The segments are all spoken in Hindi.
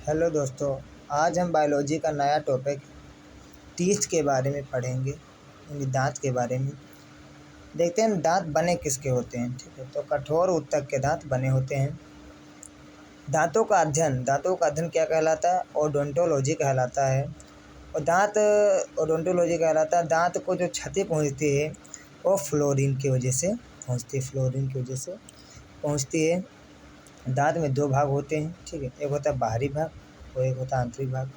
हेलो दोस्तों। आज हम बायोलॉजी का नया टॉपिक टीथ के बारे में पढ़ेंगे, यानी दांत के बारे में। देखते हैं दांत बने किसके होते हैं। ठीक है, तो कठोर ऊतक के दांत बने होते हैं। दांतों का अध्ययन क्या कहलाता है? ओडोंटोलॉजी कहलाता है। और दांत ओडोंटोलॉजी कहलाता है। दांत को जो क्षति पहुंचती है वो फ्लोरीन की वजह से पहुंचती है। दांत में दो भाग होते हैं। ठीक है, एक होता है बाहरी भाग और एक होता है आंतरिक भाग।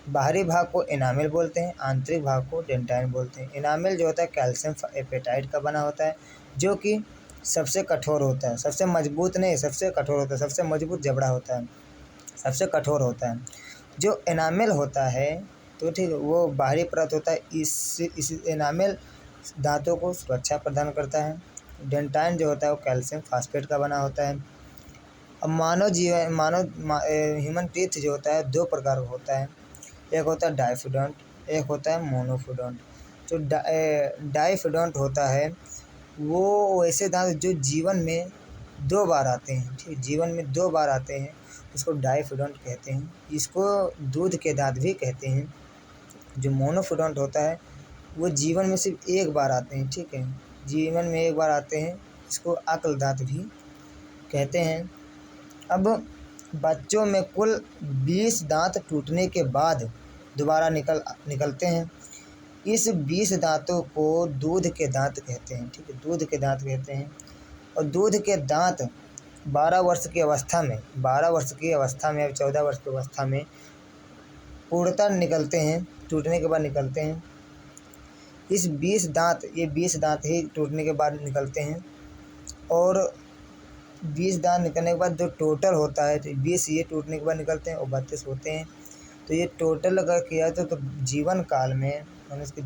बाहरी भाग को एनामेल बोलते हैं, आंतरिक भाग को डेंटाइन बोलते हैं। एनामेल जो होता है कैल्शियम एपेटाइट का बना होता है, जो कि सबसे कठोर होता है, सबसे मजबूत नहीं, सबसे कठोर होता है, सबसे मजबूत जबड़ा होता है, सबसे कठोर होता है। जो एनामेल होता है तो ठीक है, वो बाहरी परत होता है। इस एनामेल दांतों को सुरक्षा प्रदान करता है। डेंटाइन जो होता है वो कैल्शियम फास्फेट का बना होता है। अब ह्यूमन टीथ जो होता है दो प्रकार का होता है। एक होता है डाइफिडोंट, एक होता है मोनोफिडोंट। जो डाइफिडोंट होता है वो वैसे दांत जो जीवन में दो बार आते हैं। ठीक, जीवन में दो बार आते हैं, उसको डाइफिडोंट कहते हैं। इसको दूध के दांत भी कहते हैं। जो मोनोफिडोंट होता है वो जीवन में सिर्फ एक बार आते हैं। ठीक है, जीवन में एक बार आते हैं, इसको अक्ल दांत भी कहते हैं। अब बच्चों में कुल 20 दांत टूटने के बाद दोबारा निकलते हैं। इस 20 दांतों को दूध के दांत कहते हैं। ठीक है, दूध के दांत कहते हैं। और दूध के दांत 12 वर्ष की अवस्था में या 14 वर्ष की अवस्था में पूर्णतः निकलते हैं, टूटने के बाद निकलते हैं। ये 20 दांत ही टूटने के बाद निकलते हैं। और 20 दांत निकलने के बाद जो टोटल होता है, तो 20 ये टूटने के बाद निकलते हैं और 32 होते हैं। तो ये टोटल अगर किया तो जीवन काल में, मनुष्य के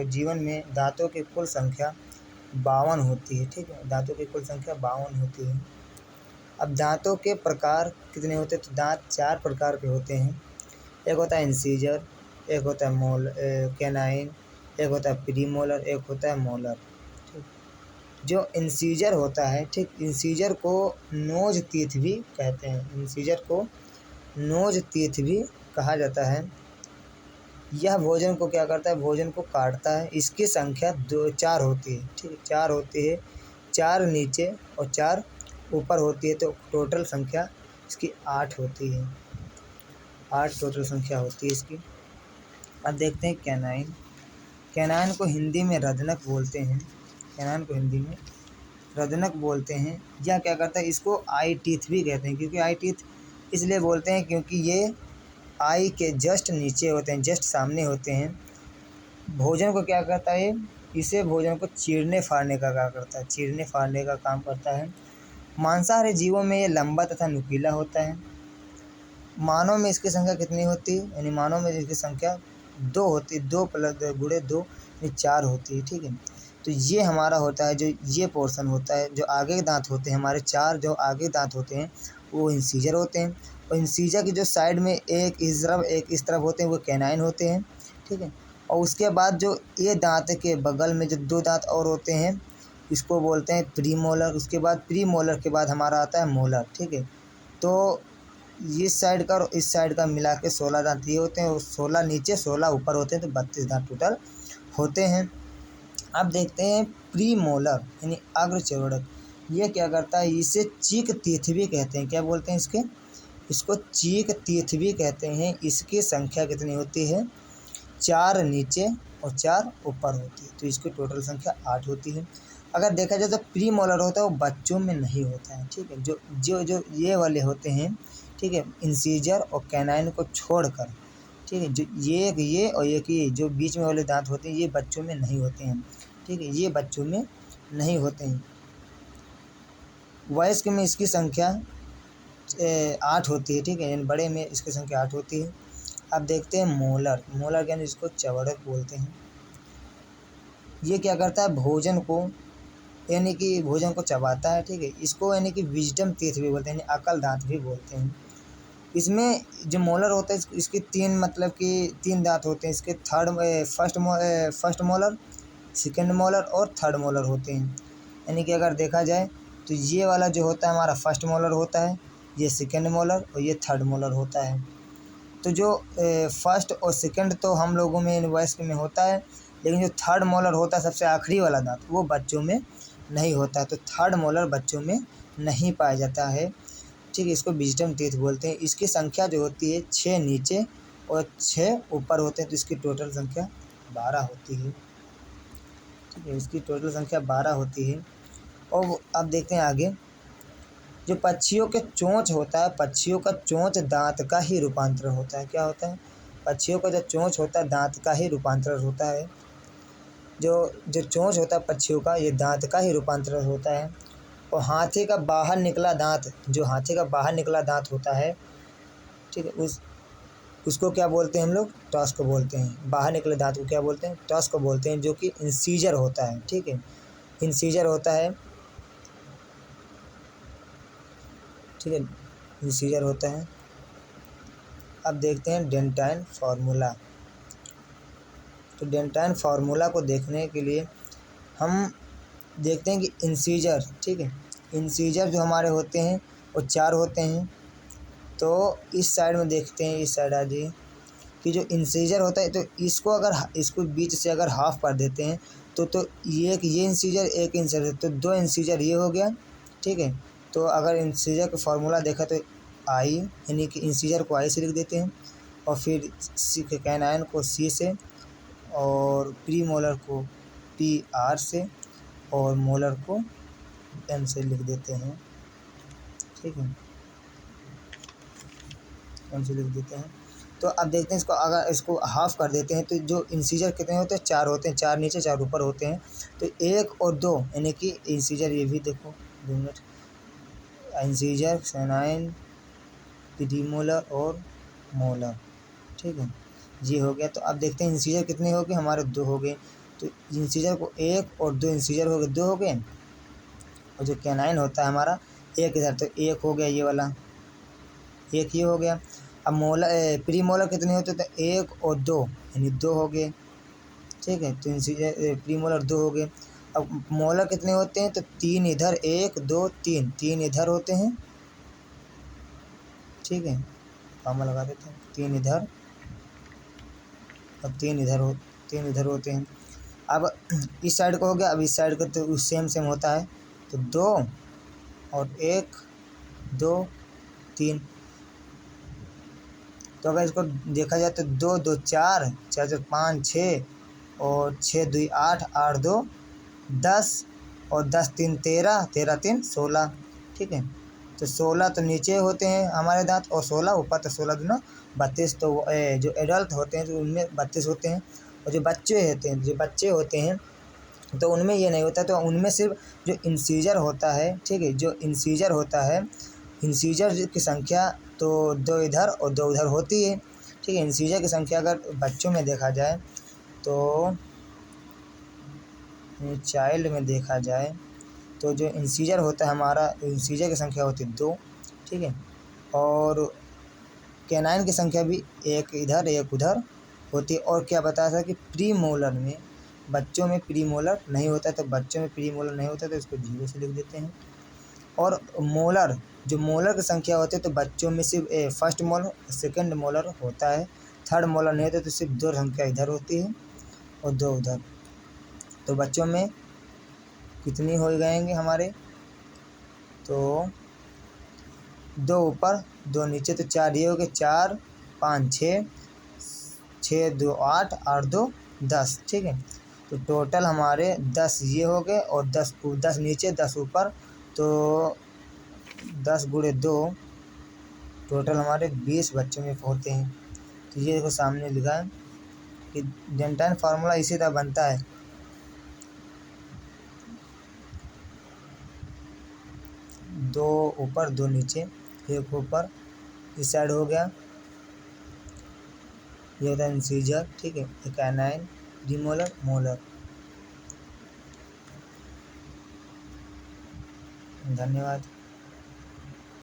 जीवन में दांतों की कुल संख्या 52 होती है। ठीक है, दांतों की कुल संख्या 52 होती है। अब दांतों के प्रकार कितने होते हैं? तो दांत 4 प्रकार के होते हैं। एक होता है इंसीजर, एक होता है कैनाइन, एक होता है प्रीमोलर, एक होता है मोलर। जो इंसीजर होता है, ठीक, इंसीजर को नोज टीथ भी कहते हैं। इंसीजर को नोज टीथ भी कहा जाता है। यह भोजन को क्या करता है? भोजन को काटता है। इसकी संख्या 4 होती है। ठीक है, 4 होती है। 4 नीचे और 4 ऊपर होती है, तो टोटल संख्या इसकी 8 होती है। 8 टोटल संख्या होती है इसकी। अब देखते हैं कैनाइन। कैनाइन को हिंदी में रदनक बोलते हैं। कैनाइन को हिंदी में रदनक बोलते हैं। यह क्या करता है? इसको आई टीथ भी कहते हैं। क्योंकि आई टीथ इसलिए बोलते हैं क्योंकि ये आई के जस्ट नीचे होते हैं, जस्ट सामने होते हैं। भोजन को क्या करता है? इसे भोजन को चीरने फाड़ने का काम करता है। मांसाहारी जीवों में ये लंबा तथा नुकीला होता है। मानव में इसकी संख्या कितनी होती है? यानी मानव में इसकी संख्या 2 होती है। 2 + 2 यानी 4 होती है। ठीक है, तो ये हमारा होता है, जो ये पोर्शन होता है, जो आगे के दांत होते हैं हमारे 4 जो आगे दांत होते हैं वो इंसीजर होते हैं। और इंसीजर की जो साइड में एक इस तरफ एक इस तरफ होते हैं वो कैनाइन होते हैं। ठीक है, और उसके बाद जो ये दांत के बगल में जो 2 दांत और होते हैं इसको बोलते हैं प्रीमोलर। उसके बाद प्रीमोलर के बाद हमारा आता है मोलर। ठीक है, तो इस साइड का और इस साइड का मिला के 16 दांत ये होते हैं, और 16 नीचे 16 ऊपर होते हैं, तो 32 दांत टोटल होते हैं। अब देखते हैं प्री मोलर यानी अग्रचर्वणक। ये क्या करता है? इसे चीक टीथ भी कहते हैं। क्या बोलते हैं इसको चीक टीथ भी कहते हैं। इसकी संख्या कितनी होती है? 4 नीचे और 4 ऊपर होती है, तो इसकी टोटल संख्या 8 होती है। अगर देखा जाए तो प्री मोलर होता है वो बच्चों में नहीं होता है। ठीक है, जो जो जो ये वाले होते हैं, ठीक है, इंसीजर और कैनाइन को छोड़कर, ठीक है, जो ये और एक ये जो बीच में वाले दांत होते हैं ये बच्चों में नहीं होते हैं। ठीक है, ये बच्चों में नहीं होते हैं। वयस्क में इसकी संख्या 8 होती है। ठीक है, यानी बड़े में इसकी संख्या 8 होती है। अब देखते हैं मोलर यानी इसको चवड़क बोलते हैं। ये क्या करता है? भोजन को चबाता है। ठीक है, इसको यानी कि विजडम टीथ भी बोलते हैं, यानी अकल दांत भी बोलते हैं। इसमें जो मोलर होता है इसके 3 दांत होते हैं। इसके फर्स्ट मोलर, सेकंड मोलर और थर्ड मोलर होते हैं। यानी कि अगर देखा जाए तो ये वाला जो होता है हमारा फर्स्ट मोलर होता है, ये सेकंड मोलर और ये थर्ड मोलर होता है। तो जो फर्स्ट और सेकंड तो हम लोगों में वयस्क में होता है, लेकिन जो थर्ड मोलर होता है सबसे आखिरी वाला दांत वो बच्चों में नहीं होता, तो थर्ड मोलर बच्चों में नहीं पाया जाता है। ठीक है, इसको विजडम टीथ बोलते हैं। इसकी संख्या जो होती है 6 नीचे और 6 ऊपर होते हैं, तो इसकी टोटल संख्या 12 होती है। ठीक है, इसकी टोटल संख्या 12 होती है। और अब देखते हैं आगे, जो पक्षियों के चोंच होता है, पक्षियों का चोंच दांत का ही रूपांतर होता है। क्या होता है? पक्षियों का जो चोंच होता है दांत का ही रूपांतर होता है। जो जो चोंच होता है पक्षियों का, ये दांत का ही रूपांतर होता है। और हाथी का बाहर निकला दांत, जो हाथी का बाहर निकला दांत होता है, ठीक है, उसको क्या बोलते हैं हम लोग? टस्क को बोलते हैं। बाहर निकले दांत को क्या बोलते हैं? टस्क को बोलते हैं, जो कि इंसीजर होता है। ठीक है, इंसीजर होता है। ठीक है, इंसीजर होता है। अब देखते हैं डेंटाइन फार्मूला। तो डेंटाइन फार्मूला को देखने के लिए हम देखते हैं कि इंसीजर, ठीक है, इंसीजर जो हमारे होते हैं वो 4 होते हैं। तो इस साइड में देखते हैं, इस साइड आ जाइए, कि जो इंसीजर होता है तो इसको अगर इसको बीच से अगर हाफ कर देते हैं तो ये इंसीजर एक इंसीजर, तो 2 इंसीजर ये हो गया। ठीक है, तो अगर इंसीजर का फार्मूला देखा तो आई, यानी कि इंसीजर को आई से लिख देते हैं, और फिर सी कैनाइन को सी से, और प्री मोलर को पी आर से, और मोलर को एम से लिख देते हैं। ठीक है, एम से लिख देते हैं। तो अब देखते हैं इसको, अगर इसको हाफ कर देते हैं तो जो इंसीजर कितने होते हैं? 4 होते हैं। 4 नीचे 4 ऊपर होते हैं। तो 1 और 2, यानी कि इंसीजर, ये भी देखो 2 मिनट, इंसीजर, कैनाइन, प्रीमोलर और मोलर। ठीक है, ये हो गया। तो अब देखते हैं इंसीजर कितने हो गए हमारे? 2 हो गए। तो इंसीजर को 1 और 2 इंसीजर हो गए, 2 हो गए। और जो कैनाइन होता है हमारा 1 इधर, तो 1 हो गया ये वाला, 1 ये हो गया। अब मोलर प्री मोलर कितने होते? तो 1 और 2, यानी 2 हो गए। ठीक है, तो इंसीजर प्री मोलर 2 हो गए। अब मोलर कितने होते हैं? तो 3 इधर, 1 2 3, 3 इधर होते हैं। ठीक है, कॉमा लगा देते हैं, 3 इधर और 3 इधर 3 इधर होते हैं। अब इस साइड को हो गया, अब इस साइड का तो सेम सेम होता है। तो 2 और 1 2 3। तो अगर इसको देखा जाए तो 2 2 4, 4 4 5 6, और 6 2 8, 8 2 10, और 10 3 13, 13 3 16। ठीक है, तो 16 तो नीचे होते हैं हमारे दांत, और 16 ऊपर, तो 16 दूना 32। तो जो एडल्ट होते हैं तो उनमें 32 होते हैं। और जो बच्चे होते हैं तो उनमें ये नहीं होता, तो उनमें सिर्फ जो इंसीजर होता है, ठीक है, जो इंसीजर होता है, इंसीजर की संख्या तो 2 इधर और 2 उधर होती है। ठीक है, इंसीजर की संख्या अगर बच्चों में देखा जाए, तो चाइल्ड में देखा जाए, तो जो इंसीजर होता है हमारा, इंसीजर की संख्या होती है 2। ठीक है, और कैनाइन की संख्या भी 1 इधर 1 उधर होती है। और क्या बताया था कि प्री मोलर में, बच्चों में प्री मोलर नहीं होता, तो बच्चों में प्री मोलर नहीं होता तो इसको 0 से लिख देते हैं। और मोलर, जो मोलर की संख्या होती है, तो बच्चों में सिर्फ फर्स्ट मोलर, सेकंड मोलर होता है, थर्ड मोलर नहीं होता, तो सिर्फ 2 संख्या इधर होती है और 2 उधर। तो बच्चों में कितनी हो जाएंगे हमारे? तो 2 ऊपर 2 नीचे, तो 4 ये हो गए, 4 5 6, 6 2 8, 8 2 10। ठीक है, तो टोटल हमारे 10 ये हो गए, और 10 नीचे 10 ऊपर, तो 10 गुणे 2, टोटल हमारे 20 बच्चों में होते हैं। तो ये देखो सामने लिखा है कि डेंटाइन फार्मूला इसी तरह बनता है। 2 ऊपर 2 नीचे, 1 ऊपर, इस साइड हो गया, ये होता है इंसीजर। ठीक है, कैनाइन, प्रीमोलर, मोलर। धन्यवाद।